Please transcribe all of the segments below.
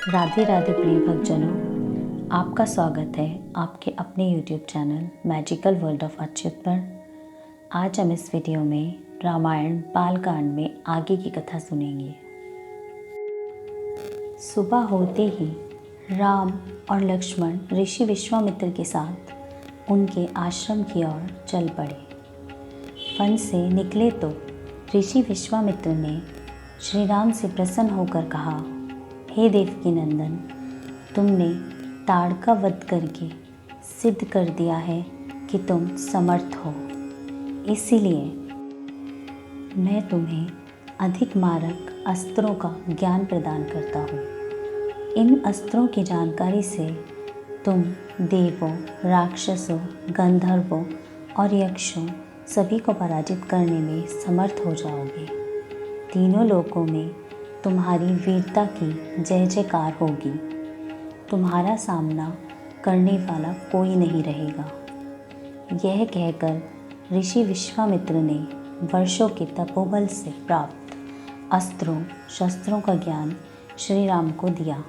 राधे राधे प्रिय भक्तजनों, आपका स्वागत है आपके अपने YouTube channel magical world of Achyut पर। आज हम इस वीडियो में रामायण बालकांड में आगे की कथा सुनेंगे। सुबह होते ही राम और लक्ष्मण ऋषि विश्वामित्र के साथ उनके आश्रम की ओर चल पड़े। वन से निकले तो ऋषि विश्वामित्र ने श्री राम से प्रसन्न होकर कहा, हे देवकी नंदन, तुमने ताड़का वध करके सिद्ध कर दिया है कि तुम समर्थ हो। इसीलिए मैं तुम्हें अधिक मारक अस्त्रों का ज्ञान प्रदान करता हूँ। इन अस्त्रों की जानकारी से तुम देवों, राक्षसों, गंधर्वों और यक्षों सभी को पराजित करने में समर्थ हो जाओगे। तीनों लोकों में तुम्हारी वीरता की जय जयकार होगी। तुम्हारा सामना करने वाला कोई नहीं रहेगा। यह कहकर ऋषि विश्वामित्र ने वर्षों के तपोबल से प्राप्त अस्त्रों शस्त्रों का ज्ञान श्री राम को दिया।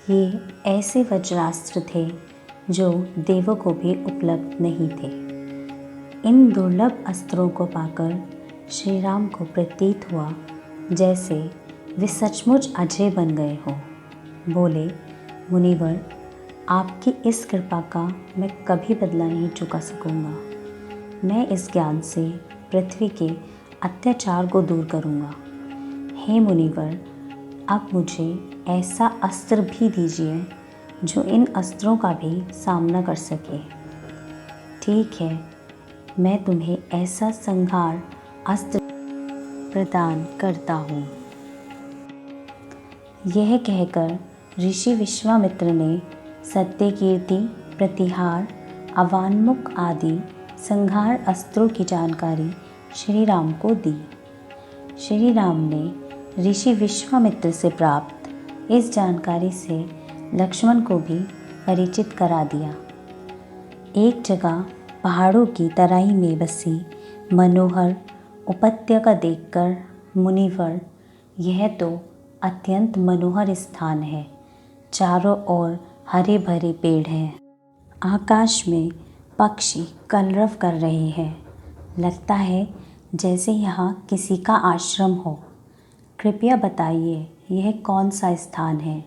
ये ऐसे वज्रास्त्र थे जो देवों को भी उपलब्ध नहीं थे। इन दुर्लभ अस्त्रों को पाकर श्री राम को प्रतीत हुआ जैसे वे सचमुच अजय बन गए हो। बोले, मुनिवर, आपकी इस कृपा का मैं कभी बदला नहीं चुका सकूँगा। मैं इस ज्ञान से पृथ्वी के अत्याचार को दूर करूँगा। हे मुनिवर, अब मुझे ऐसा अस्त्र भी दीजिए जो इन अस्त्रों का भी सामना कर सके। ठीक है, मैं तुम्हें ऐसा संहार अस्त्र प्रदान करता हूँ। यह कहकर ऋषि विश्वामित्र ने सत्यकीर्ति, प्रतिहार, अवान्मुख आदि संहार अस्त्रों की जानकारी श्री राम को दी। श्री राम ने ऋषि विश्वामित्र से प्राप्त इस जानकारी से लक्ष्मण को भी परिचित करा दिया। एक जगह पहाड़ों की तराई में बसी मनोहर उपत्यका देखकर, मुनिवर, यह तो अत्यंत मनोहर स्थान है। चारों ओर हरे भरे पेड़ हैं। आकाश में पक्षी कलरव कर रहे हैं। लगता है जैसे यहाँ किसी का आश्रम हो। कृपया बताइए, यह कौन सा स्थान है?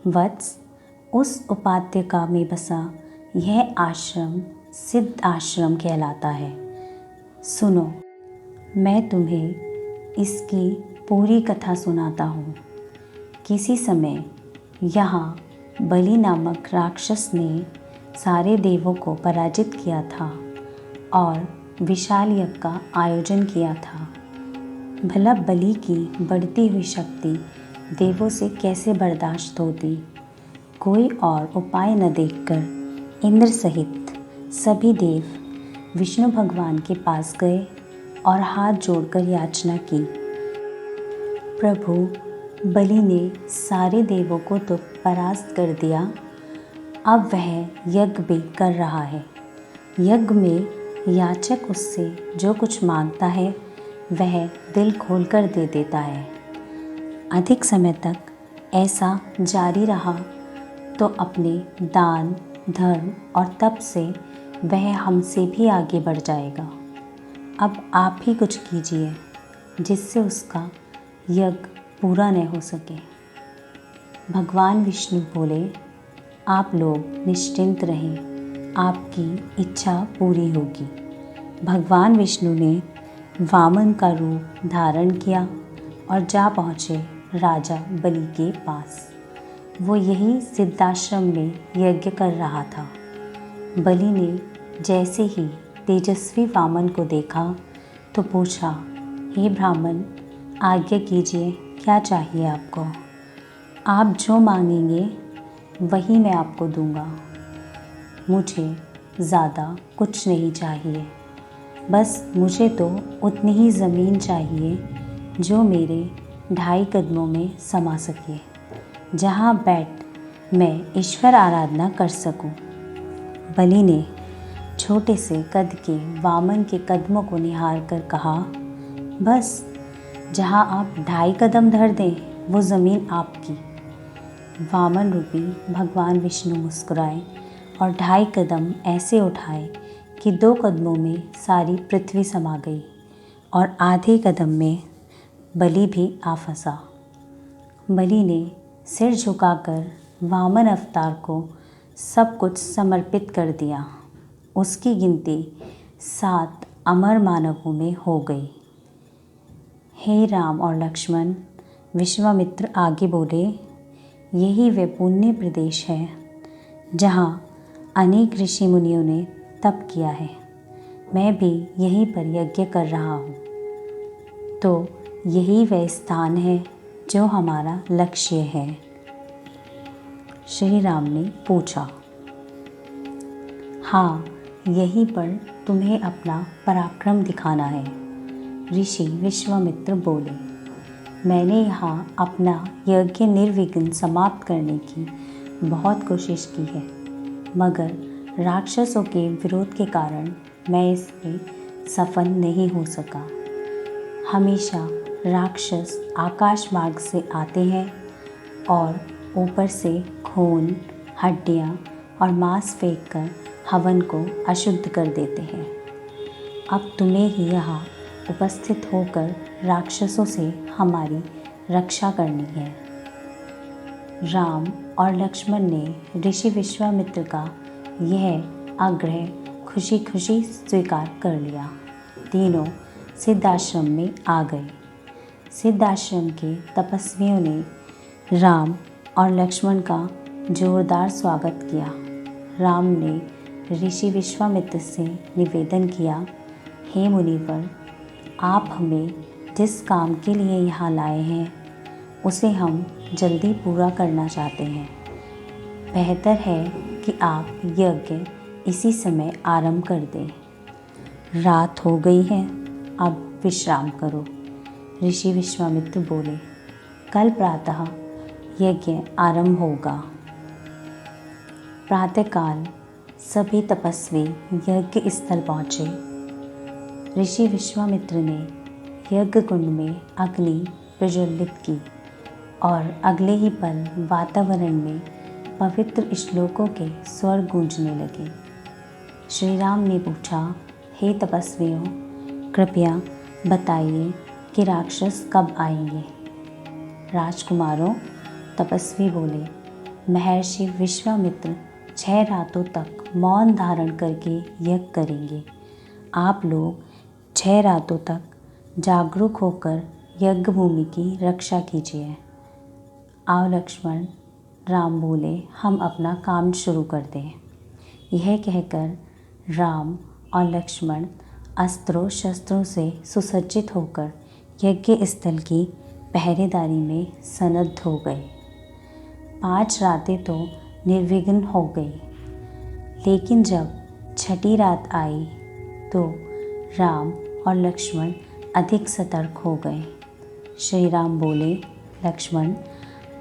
वत्स, उस उपत्यका में बसा यह आश्रम सिद्ध आश्रम कहलाता है। सुनो, मैं तुम्हें इसकी पूरी कथा सुनाता हूँ। किसी समय यहाँ बलि नामक राक्षस ने सारे देवों को पराजित किया था और विशाल यज्ञ का आयोजन किया था। भला बलि की बढ़ती हुई शक्ति देवों से कैसे बर्दाश्त होती? कोई और उपाय न देखकर इंद्र सहित सभी देव विष्णु भगवान के पास गए और हाथ जोड़कर याचना की। प्रभु, बलि ने सारे देवों को तो परास्त कर दिया, अब वह यज्ञ भी कर रहा है। यज्ञ में याचक उससे जो कुछ मांगता है वह दिल खोलकर दे देता है। अधिक समय तक ऐसा जारी रहा तो अपने दान, धर्म और तप से वह हमसे भी आगे बढ़ जाएगा। अब आप ही कुछ कीजिए जिससे उसका यज्ञ पूरा न हो सके। भगवान विष्णु बोले, आप लोग निश्चिंत रहें, आपकी इच्छा पूरी होगी। भगवान विष्णु ने वामन का रूप धारण किया और जा पहुँचे राजा बलि के पास। वो यही सिद्धाश्रम में यज्ञ कर रहा था। बलि ने जैसे ही तेजस्वी वामन को देखा तो पूछा, हे ब्राह्मण, आज्ञा कीजिए, क्या चाहिए आपको? आप जो मांगेंगे वही मैं आपको दूंगा। मुझे ज़्यादा कुछ नहीं चाहिए, बस मुझे तो उतनी ही ज़मीन चाहिए जो मेरे 2.5 कदमों में समा सके, जहाँ बैठ मैं ईश्वर आराधना कर सकूं। बलि ने छोटे से कद के वामन के कदमों को निहार कर कहा, बस जहाँ आप 2.5 कदम धर दें वो ज़मीन आपकी। वामन रूपी भगवान विष्णु मुस्कुराए और 2.5 कदम ऐसे उठाए कि 2 कदमों में सारी पृथ्वी समा गई और आधे कदम में बलि भी आ फंसा। बलि ने सिर झुकाकर वामन अवतार को सब कुछ समर्पित कर दिया। उसकी गिनती 7 अमर मानवों में हो गई। हे राम और लक्ष्मण, विश्वामित्र आगे बोले, यही वे पुण्य प्रदेश है जहाँ अनेक ऋषि मुनियों ने तप किया है। मैं भी यहीं पर यज्ञ कर रहा हूँ। तो यही वह स्थान है जो हमारा लक्ष्य है। श्री राम ने पूछा, हाँ, यहीं पर तुम्हें अपना पराक्रम दिखाना है। ऋषि विश्वामित्र बोले, मैंने यहाँ अपना यज्ञ निर्विघ्न समाप्त करने की बहुत कोशिश की है, मगर राक्षसों के विरोध के कारण मैं इसमें सफल नहीं हो सका। हमेशा राक्षस आकाश मार्ग से आते हैं और ऊपर से खून, हड्डियाँ और मांस फेंककर हवन को अशुद्ध कर देते हैं। अब तुम्हें ही यहाँ उपस्थित होकर राक्षसों से हमारी रक्षा करनी है। राम और लक्ष्मण ने ऋषि विश्वामित्र का यह आग्रह खुशी खुशी स्वीकार कर लिया। तीनों सिद्धाश्रम में आ गए। सिद्धाश्रम के तपस्वियों ने राम और लक्ष्मण का जोरदार स्वागत किया। राम ने ऋषि विश्वामित्र से निवेदन किया, हे मुनिवर, आप हमें जिस काम के लिए यहाँ लाए हैं उसे हम जल्दी पूरा करना चाहते हैं। बेहतर है कि आप यज्ञ इसी समय आरंभ कर दें। रात हो गई है, अब विश्राम करो। ऋषि विश्वामित्र बोले, कल प्रातः यज्ञ आरंभ होगा। प्रातःकाल सभी तपस्वी यज्ञ स्थल पहुँचे। ऋषि विश्वामित्र ने यज्ञ कुंड में अग्नि प्रज्वलित की और अगले ही पल वातावरण में पवित्र श्लोकों के स्वर गूंजने लगे। श्री राम ने पूछा, हे तपस्वियों, कृपया बताइए कि राक्षस कब आएंगे। राजकुमारों, तपस्वी बोले, महर्षि विश्वामित्र 6 रातों तक मौन धारण करके यज्ञ करेंगे। आप लोग 6 रातों तक जागरूक होकर यज्ञ भूमि की रक्षा कीजिए। आओ लक्ष्मण, राम बोले, हम अपना काम शुरू कर दें। यह कहकर राम और लक्ष्मण अस्त्रों शस्त्रों से सुसज्जित होकर यज्ञ स्थल की पहरेदारी में सन्नद्ध हो गए। 5 रातें तो निर्विघ्न हो गई, लेकिन जब 6ठी रात आई तो राम और लक्ष्मण अधिक सतर्क हो गए। श्री राम बोले, लक्ष्मण,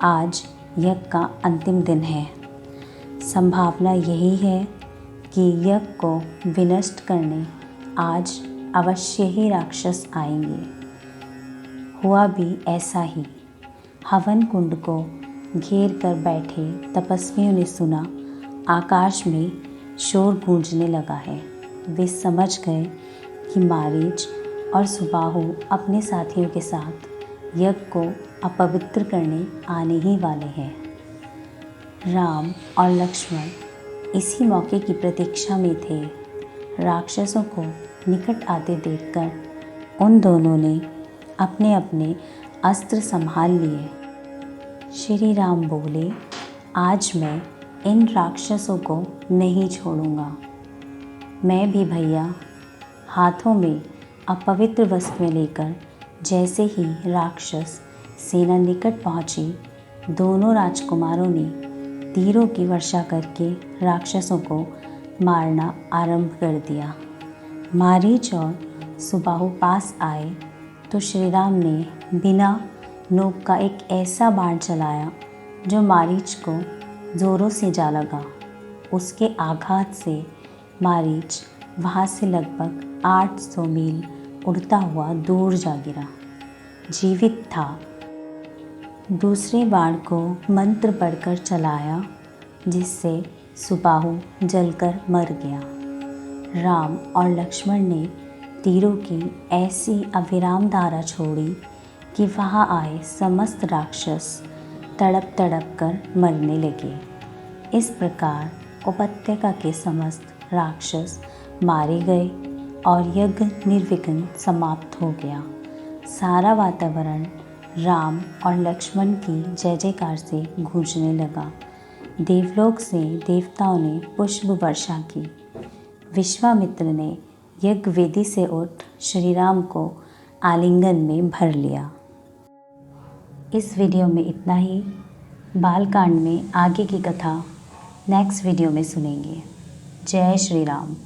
आज यज्ञ का अंतिम दिन है। संभावना यही है कि यज्ञ को विनष्ट करने आज अवश्य ही राक्षस आएंगे। हुआ भी ऐसा ही। हवन कुंड को घेर कर बैठे तपस्वियों ने सुना, आकाश में शोर गूंजने लगा है। वे समझ गए कि मारीच और सुबाहु अपने साथियों के साथ यज्ञ को अपवित्र करने आने ही वाले हैं। राम और लक्ष्मण इसी मौके की प्रतीक्षा में थे। राक्षसों को निकट आते देखकर उन दोनों ने अपने अपने अस्त्र संभाल लिए। श्री राम बोले, आज मैं इन राक्षसों को नहीं छोड़ूंगा। मैं भी भैया हाथों में अपवित्र वस्तुएं लेकर जैसे ही राक्षस सेना निकट पहुंची, दोनों राजकुमारों ने तीरों की वर्षा करके राक्षसों को मारना आरंभ कर दिया। मारीच और सुबाहु पास आए तो श्री राम ने बिना नोक का एक ऐसा बाण चलाया जो मारीच को जोरों से जा लगा। उसके आघात से मारीच वहाँ से लगभग 800 मील उड़ता हुआ दूर जा गिरा। जीवित था, दूसरे बाण को मंत्र पढ़कर चलाया, जिससे सुबाहु जलकर मर गया। राम और लक्ष्मण ने तीरों की ऐसी अविराम धारा छोड़ी कि वहाँ आए समस्त राक्षस तड़प तड़प कर मरने लगे। इस प्रकार उपत्यका के समस्त राक्षस मारे गए और यज्ञ निर्विघ्न समाप्त हो गया। सारा वातावरण राम और लक्ष्मण की जय जयकार से गूंजने लगा। देवलोक से देवताओं ने पुष्प वर्षा की। विश्वामित्र ने यज्ञ वेदी से उठ श्री राम को आलिंगन में भर लिया। इस वीडियो में इतना ही। बालकांड में आगे की कथा नेक्स्ट वीडियो में सुनेंगे। जय श्री राम।